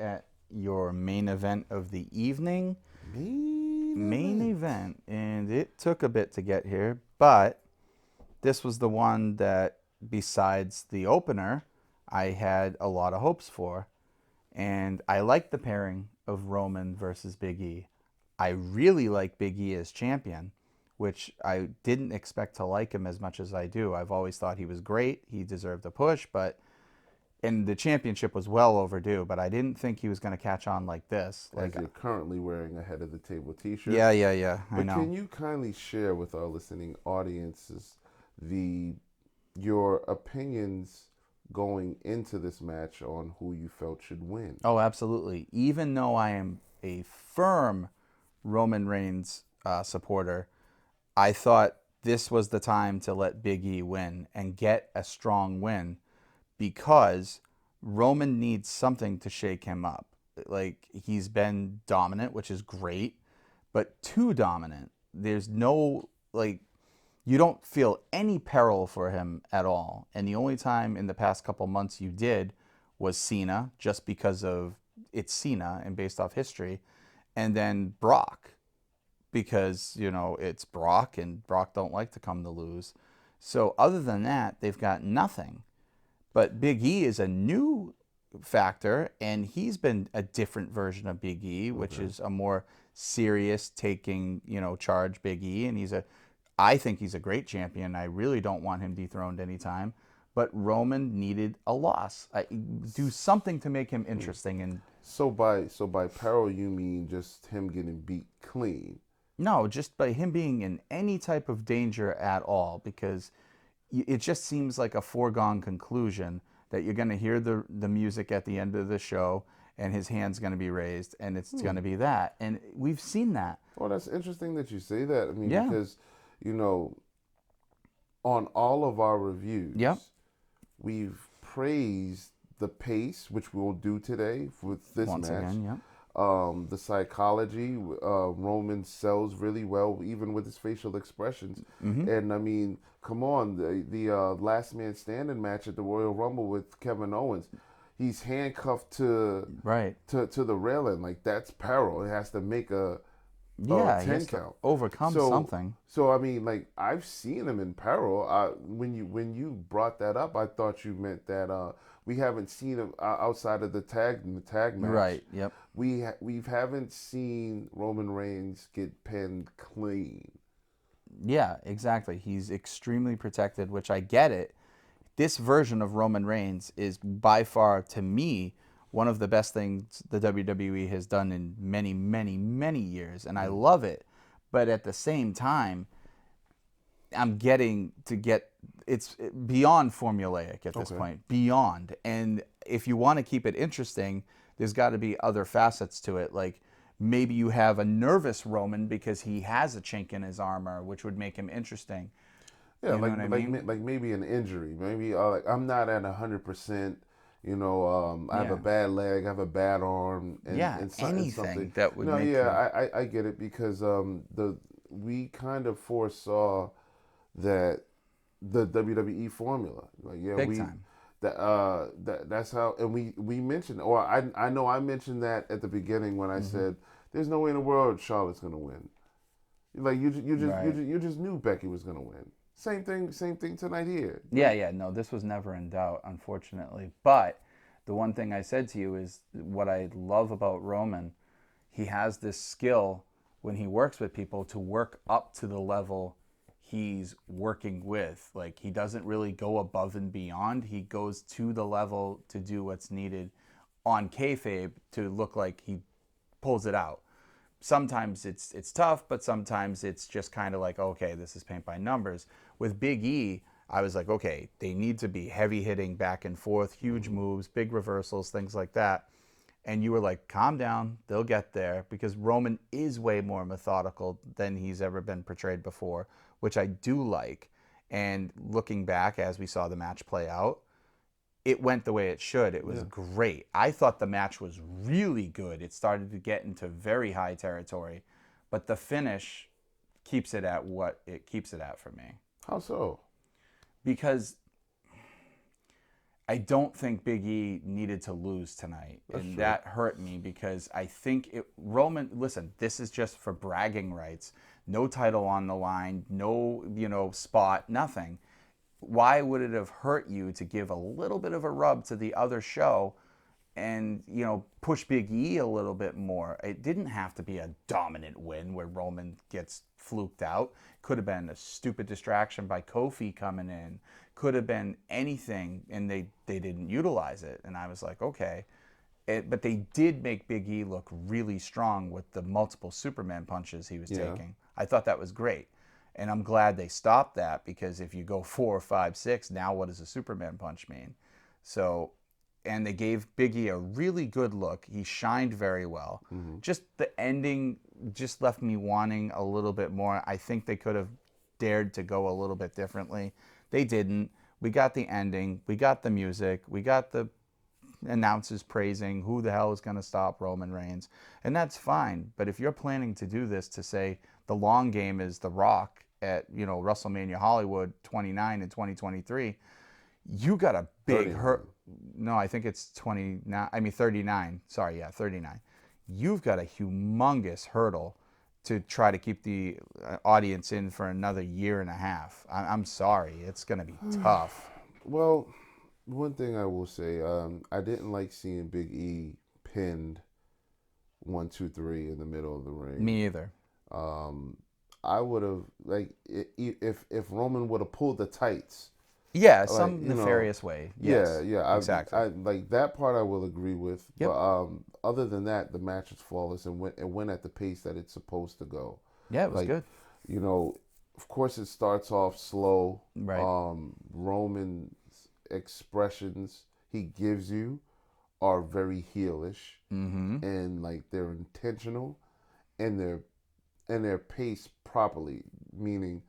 at your main event of the evening. Main event. And it took a bit to get here, but this was the one that, besides the opener, I had a lot of hopes for. And I like the pairing of Roman versus Big E. I really like Big E as champion, which I didn't expect to like him as much as I do. I've always thought he was great. He deserved a push, and the championship was well overdue, but I didn't think he was going to catch on like this. As you're currently wearing a Head of the Table t-shirt. Yeah, I But know. can you kindly share with our listening audiences your opinions going into this match on who you felt should win? Oh, absolutely. Even though I am a firm Roman Reigns supporter, I thought this was the time to let Big E win and get a strong win, because Roman needs something to shake him up. Like, he's been dominant, which is great, but too dominant. There's no, like, you don't feel any peril for him at all. And the only time in the past couple months you did was Cena, just because of it's Cena and based off history, and then Brock, because it's Brock, and Brock don't like to come to lose. So other than that, they've got nothing. But Big E is a new factor, and he's been a different version of Big E, which is a more serious taking, charge Big E, and I think he's a great champion. I really don't want him dethroned anytime. But Roman needed a loss. Do something to make him interesting. And So by peril you mean just him getting beat clean? no, just by him being in any type of danger at all, because it just seems like a foregone conclusion that you're going to hear the music at the end of the show, and his hand's going to be raised, and it's going to be that. And we've seen that. Oh, that's interesting that you say that. I mean, Yeah. because, on all of our reviews, Yep. we've praised the pace, which we'll do today with this Once match. again, yep. The psychology, Roman sells really well, even with his facial expressions. And I mean, come on, the last man standing match at the Royal Rumble with Kevin Owens, he's handcuffed to Right. to the railing. Like, that's peril. It has to make a Yeah, he 10 has to count. overcome something. So I mean, like, I've seen him in peril. When you brought that up, I thought you meant that we haven't seen him outside of the tag match. Right, yep. We haven't seen Roman Reigns get pinned clean. Yeah, exactly. He's extremely protected, which I get it. This version of Roman Reigns is by far, to me, one of the best things the WWE has done in many, many, many years, and I love it. But at the same time, I'm getting to get it's beyond formulaic at this point, beyond. And if you want to keep it interesting, there's got to be other facets to it. Like, maybe you have a nervous Roman because he has a chink in his armor, which would make him interesting. Yeah, You know what I mean? like maybe an injury. Maybe like, I'm not at 100%. I have a Yeah. bad leg, I have a bad arm, Yeah, and anything something. that would No, make yeah, I get it, because we kind of foresaw that the WWE formula. Like, yeah, big time. that's how, and we mentioned, or I know I mentioned that at the beginning when I said there's no way in the world Charlotte's gonna win. Like, Right. you just knew Becky was gonna win. Same thing tonight here. Yeah, no, this was never in doubt, unfortunately. But the one thing I said to you is what I love about Roman, he has this skill when he works with people to work up to the level he's working with. Like, he doesn't really go above and beyond. He goes to the level to do what's needed on kayfabe to look like he pulls it out. Sometimes it's tough, but sometimes it's just kind of like, okay, this is paint by numbers. With Big E, I was like, okay, they need to be heavy hitting back and forth, huge moves, big reversals, things like that. And you were like, calm down, they'll get there, because Roman is way more methodical than he's ever been portrayed before, which I do like. And looking back as we saw the match play out, it went the way it should. It was great. I thought the match was really good. It started to get into very high territory, but the finish keeps it at what it keeps it at for me. How so? Because I don't think Big E needed to lose tonight, That's and true. that hurt me because I think Roman. Listen, this is just for bragging rights. No title on the line, no spot, nothing. Why would it have hurt you to give a little bit of a rub to the other show and push Big E a little bit more? It didn't have to be a dominant win where Roman gets fluked out. Could have been a stupid distraction by Kofi coming in. Could have been anything, and they didn't utilize it. And I was like, okay. But they did make Big E look really strong with the multiple Superman punches he was Yeah. taking. I thought that was great. And I'm glad they stopped that, because if you go 4, 5, 6, now what does a Superman punch mean? So, and they gave Big E a really good look. He shined very well. Hmm. Just the ending just left me wanting a little bit more. I think they could have dared to go a little bit differently. They didn't. We got the ending. We got the music. We got the announcers praising who the hell is going to stop Roman Reigns. And that's fine. But if you're planning to do this to say the long game is The Rock at, WrestleMania Hollywood 29 in 2023, you got a big 39. hurt. No, I think it's 29. I mean 39. Sorry, yeah, 39. You've got a humongous hurdle to try to keep the audience in for another year and a half. I'm sorry, it's going to be tough. Well, one thing I will say, I didn't like seeing Big E pinned 1, 2, 3 in the middle of the ring. Me either. Um, I would have if Roman would have pulled the tights, Yeah, like some nefarious way. yeah, Yes, yeah. exactly. I like that part. I will agree with. Yep. But other than that, the match was flawless and went at the pace that it's supposed to go. Yeah, it was Like, good. you know, of course, it starts off slow. Right. Roman's expressions he gives you are very heelish, Mm-hmm. and like they're intentional, and they're paced properly, meaning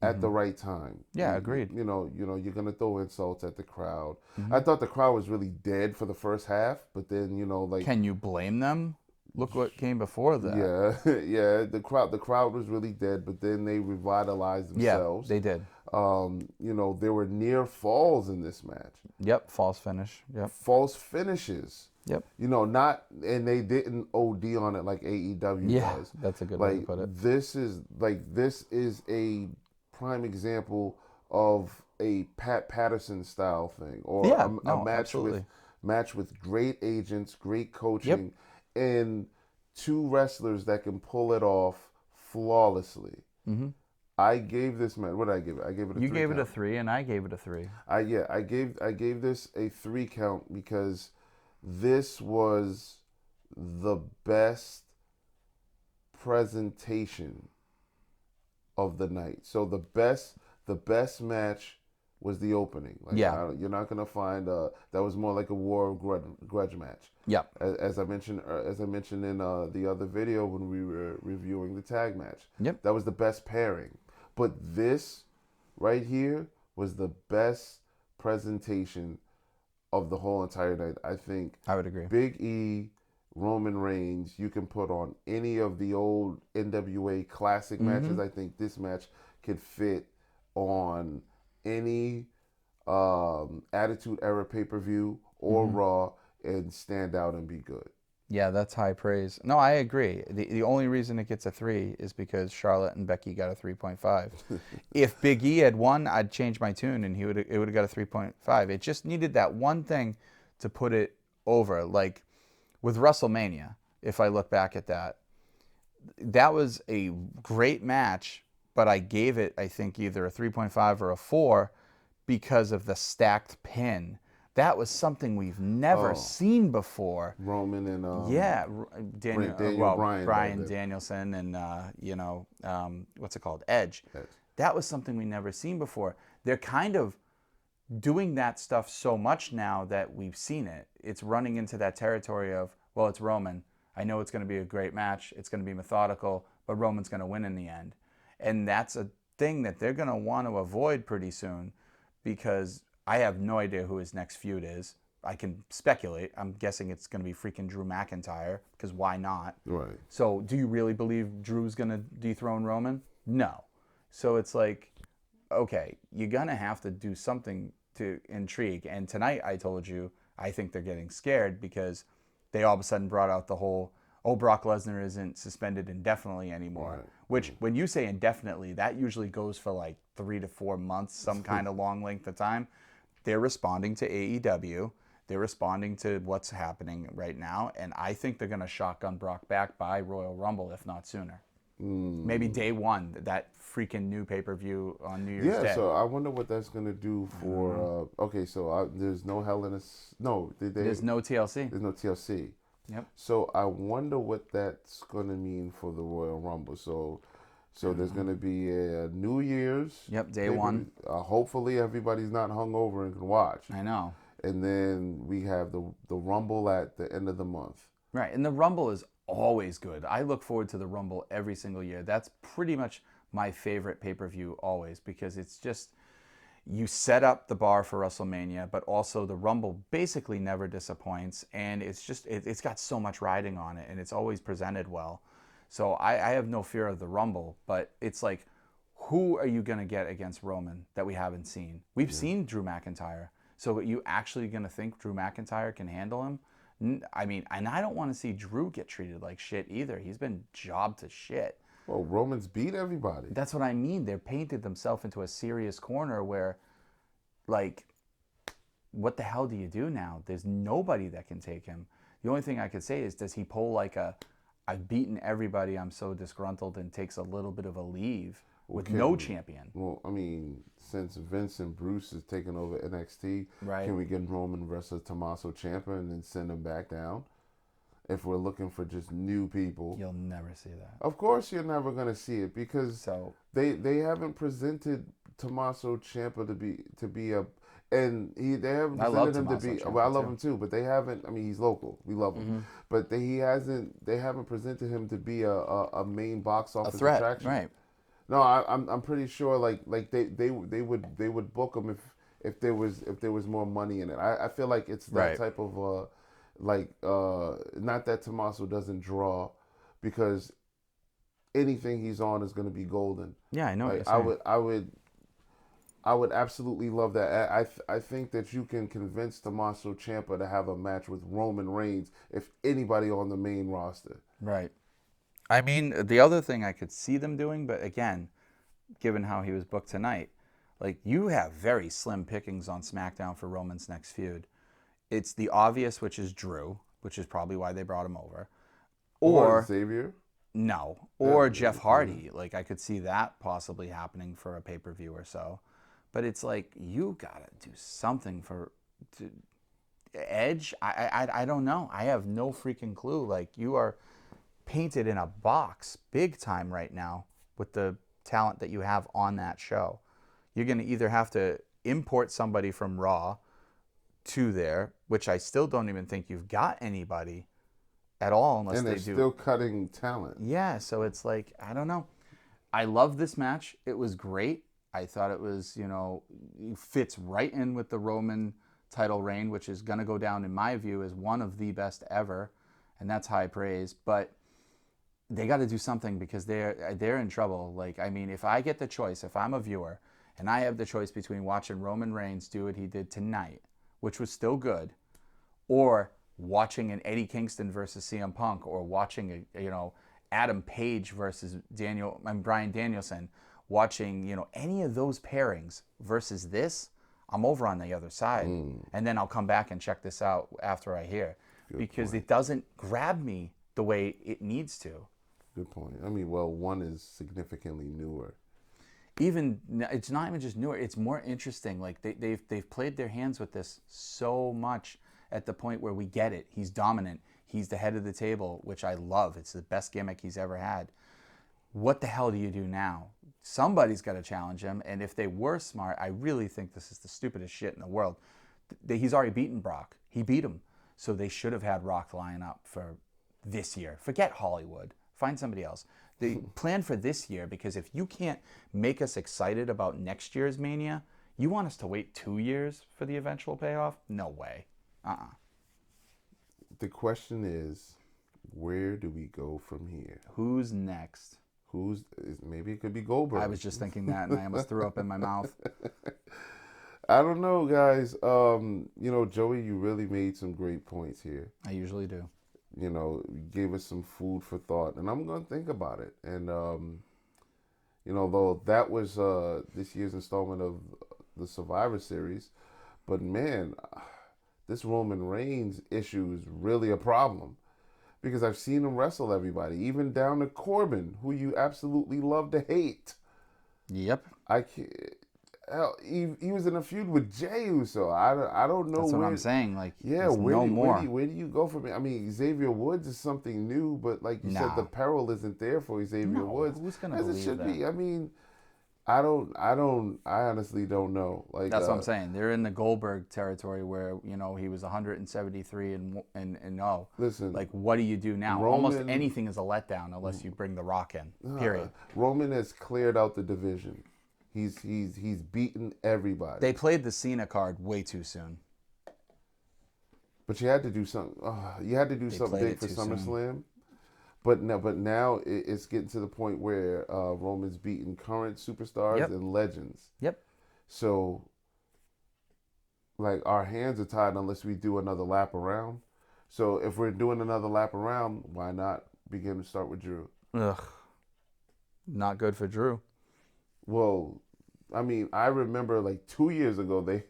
at the Mm-hmm. right time. Yeah, agreed. You're gonna throw insults at the crowd. Mm-hmm. I thought the crowd was really dead for the first half, but then like Can you blame them? Look what came before that. yeah, yeah, the crowd was really dead, but then they revitalized Yeah, themselves. they did. There were near falls in this match, Yep, false finish. Yep. false finishes. Yep. Not, and they didn't OD on it like AEW Yeah, does. that's a good way to Like put it. this is a prime example of a Pat Patterson style thing, or Yeah, a no, absolutely. match with great agents, great Yep. coaching, and two wrestlers that can pull it off flawlessly. Mm-hmm. I gave this match. What did I give it? I gave it a You 3 gave it a count. 3, and I gave it a 3. I gave this a 3 count because this was the best presentation of the night. So the best match was the opening. Like, Yeah. you're not gonna find that was more like a war of grudge match. Yep. As I mentioned in the other video when we were reviewing the tag match. Yep. That was the best pairing. But this right here was the best presentation of the whole entire night. I think I would agree. Big E, Roman Reigns, you can put on any of the old NWA classic matches. I think this match could fit on any Attitude Era pay-per-view or Raw and stand out and be good. Yeah, that's high praise. No, I agree. The only reason it gets a 3 is because Charlotte and Becky got a 3.5. If Big E had won, I'd change my tune and it would have got a 3.5. It just needed that one thing to put it over. Like with WrestleMania, if I look back at that, that was a great match, but I gave it, I think, either a 3.5 or a 4 because of the stacked pin. That was something we've never seen before. Roman and Yeah, Daniel Bryan Bryan Danielson and what's it called, Edge. Edge. That was something we never seen before. They're kind of doing that stuff so much now that we've seen it. It's running into that territory of, well, it's Roman. I know it's going to be a great match. It's going to be methodical, but Roman's going to win in the end. And that's a thing that they're going to want to avoid pretty soon, because I have no idea who his next feud is. I can speculate. I'm guessing it's going to be freaking Drew McIntyre, because why not? Right. So do you really believe Drew's going to dethrone Roman? No. So it's like, okay, you're going to have to do something to intrigue. And tonight I told you, I think they're getting scared because they all of a sudden brought out the whole, oh, Brock Lesnar isn't suspended indefinitely anymore. Right. Which, when you say indefinitely, that usually goes for like 3 to 4 months, some kind of long length of time. They're responding to AEW. They're responding to what's happening right now. And I think they're going to shotgun Brock back by Royal Rumble, if not sooner. Maybe day one, that freaking new pay-per-view on New Year's Day. Yeah, so I wonder what that's gonna do for. Okay, so there's no Hell in a no. There's no TLC. There's no TLC. Yep. So I wonder what that's gonna mean for the Royal Rumble. So there's gonna be a New Year's. Yep, day one. Hopefully everybody's not hungover and can watch. I know. And then we have the Rumble at the end of the month. Right, and the Rumble is always good. I look forward to the Rumble every single year. That's pretty much my favorite pay-per-view always, because it's just, you set up the bar for WrestleMania, but also the Rumble basically never disappoints, and it's just, it's got so much riding on it, and it's always presented well. So I have no fear of the Rumble, but it's like, who are you going to get against Roman that we haven't seen? We've seen Drew McIntyre. So are you actually going to think Drew McIntyre can handle him? I mean, and I don't want to see Drew get treated like shit either. He's been jobbed to shit. Well, Roman's beat everybody. That's what I mean. They're painted themselves into a serious corner where, like, what the hell do you do now? There's nobody that can take him. The only thing I could say is, does he pull like a, I've beaten everybody, I'm so disgruntled, and takes a little bit of a leave with no champion? Well, I mean, since Vince and Bruce is taking over NXT, Right. Can we get Roman versus Tommaso Ciampa and then send him back down? If we're looking for just new people, You'll never see that. of course you're never going to see it, because So they haven't presented Tommaso Ciampa to be a, and they haven't I love presented him to Tommaso be. Ciampa, Well, I love too. him too, but they haven't. I mean, he's local. We love him, but they haven't presented him to be a main box a office threat, attraction. right? No, I'm pretty sure like they would book him if there was more money in it. I feel like it's that Right. type of not that Tommaso doesn't draw, because anything he's on is going to be golden. Yeah, I know. Like, what you're saying. I would absolutely love that. I think that you can convince Tommaso Ciampa to have a match with Roman Reigns if anybody on the main roster. Right. I mean, the other thing I could see them doing, but again, given how he was booked tonight, like, you have very slim pickings on SmackDown for Roman's next feud. It's the obvious, which is Drew, which is probably why they brought him over. Or Xavier. no, or Jeff Hardy. Like, I could see that possibly happening for a pay-per-view or so. But it's like, you gotta do something for Edge. I don't know. I have no freaking clue. Like, you are painted in a box big time right now with the talent that you have on that show. You're gonna either have to import somebody from Raw to there, which I still don't even think you've got anybody at all unless And they they're do. still cutting talent. Yeah, so it's like, I don't know. I love this match. It was great. I thought it was, it fits right in with the Roman title reign, which is going to go down, in my view, as one of the best ever, and that's high praise. But they got to do something, because they're in trouble. Like, I mean, if I get the choice, if I'm a viewer, and I have the choice between watching Roman Reigns do what he did tonight, which was still good, or watching an Eddie Kingston versus CM Punk, or watching Adam Page versus Bryan Danielson, watching any of those pairings versus this, I'm over on the other side, and then I'll come back and check this out after I hear, because it doesn't grab me the way it needs to. Good point. I mean, well, one is significantly newer. It's not even just newer, it's more interesting. Like, they've played their hands with this so much, at the point where we get it. He's dominant. He's the head of the table, which I love. It's the best gimmick he's ever had. What the hell do you do now? Somebody's got to challenge him, and if they were smart, I really think this is the stupidest shit in the world. He's already beaten Brock. He beat him. So they should have had Rock line up for this year. Forget Hollywood. Find somebody else. They plan for this year, because if you can't make us excited about next year's Mania, you want us to wait 2 years for the eventual payoff? No way. The question is, where do we go from here? Who's next? Maybe it could be I Goldberg. was just thinking that, and I almost threw up in my mouth. I don't know, guys. Joey, you really made some great points here. I usually do. You gave us some food for thought, and I'm gonna think about it. And though that was this year's installment of the Survivor Series, but man, this Roman Reigns issue is really a problem because I've seen him wrestle everybody, even down to Corbin, who you absolutely love to hate. Yep. I can't. Hell, he was in a feud with Jey Uso. I don't know. That's where, what I'm saying. Like, yeah, there's no more. Where do you go from it? I mean, Xavier Woods is something new, but like you said, the peril isn't there for Xavier Woods. Who's gonna as believe it should that? be. I mean, I honestly don't know. Like That's what I'm saying. They're in the Goldberg territory where he was 173 and 0. Listen, like, what do you do now? Almost anything is a letdown unless you bring The Rock in. Period. Roman has cleared out the division. He's beaten everybody. They played the Cena card way too soon. But you had to do something. You had to do something big for SummerSlam. But now it's getting to the point where Roman's beating current superstars and legends. Yep. So, like, our hands are tied unless we do another lap around. So if we're doing another lap around, why not begin to start with Drew? Ugh. Not good for Drew. Well, I mean, I remember like 2 years ago they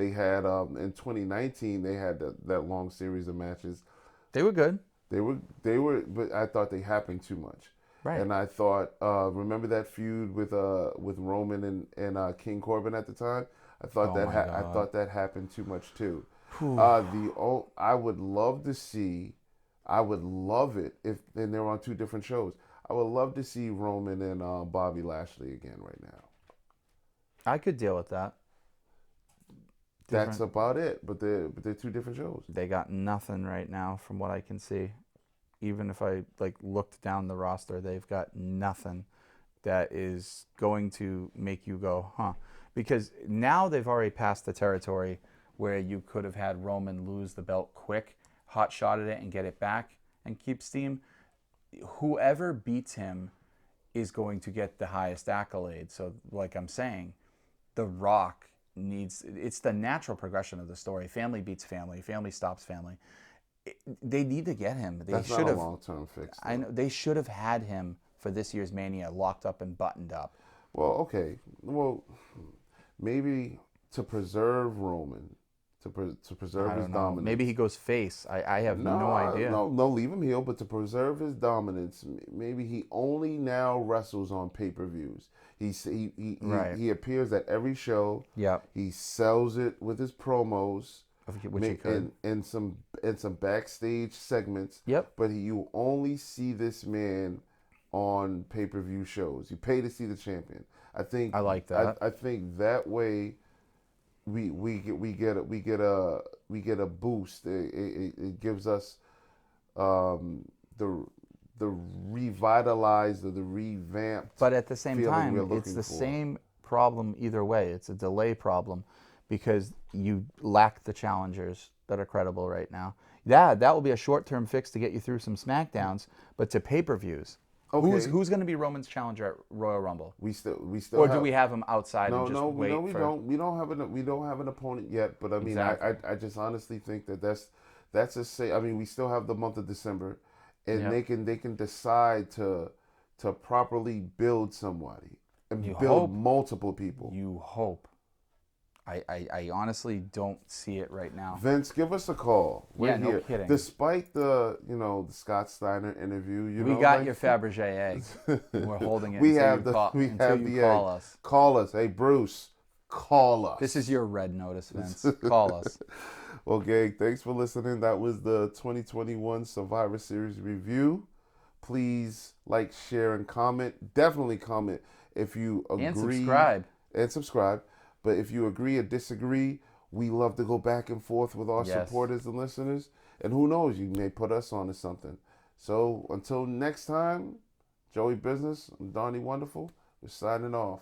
had in 2019 they had that long series of matches. They were good. They were, but I thought they happened too much. Right. And I thought, remember that feud with Roman and King Corbin at the time? I thought I thought that happened too much too. I would love to see, I would love it if, and they're on two different shows. I would love to see Roman and Bobby Lashley again right now. I could deal with that. That's about it. But they're two different shows. They got nothing right now from what I can see. Even if I looked down the roster, they've got nothing that is going to make you go, huh? Because now they've already passed the territory where you could have had Roman lose the belt quick, hot-shotted it and get it back and keep steam. Whoever beats him is going to get the highest accolade. So like I'm saying, The Rock it's the natural progression of the story. Family beats family. Family stops family. They need to get him. That's not a long-term fix. I know they should have had him for this year's Mania, locked up and buttoned up. Well, okay. Well, maybe to preserve Roman, to preserve his dominance. Maybe he goes face. I have no idea. No, leave him heel. But to preserve his dominance, maybe he only now wrestles on pay-per-views. He appears at every show. Yep. He sells it with his promos. Which he could. And some backstage segments. Yep. But you only see this man on pay-per-view shows. You pay to see the champion. I like that. I think that way we get a boost. It gives us the revitalized or the revamped. But at the same time, it's the same problem either way. It's a delay problem because you lack the challengers that are credible right now. That will be a short-term fix to get you through some SmackDowns, but to pay-per-views. Okay. Who's going to be Roman's challenger at Royal Rumble? We still. Or do we have him outside and just wait? No, we don't. We don't have an opponent yet. But I mean, exactly. I just honestly think that's a say. I mean, we still have the month of December, and they can decide to properly build somebody and build multiple people. You hope. I honestly don't see it right now. Vince, give us a call. We're no here. kidding. Despite the the Scott Steiner interview, we got your Fabergé eggs. We're holding it. Call us. Call us. Hey Bruce, call us. This is your red notice, Vince. Call us. Well, gang, thanks for listening. That was the 2021 Survivor Series review. Please like, share, and comment. Definitely comment if you agree. And subscribe. But if you agree or disagree, we love to go back and forth with our supporters and listeners. And who knows, you may put us on to something. So until next time, Joey Business, I'm Donnie Wonderful. We're signing off.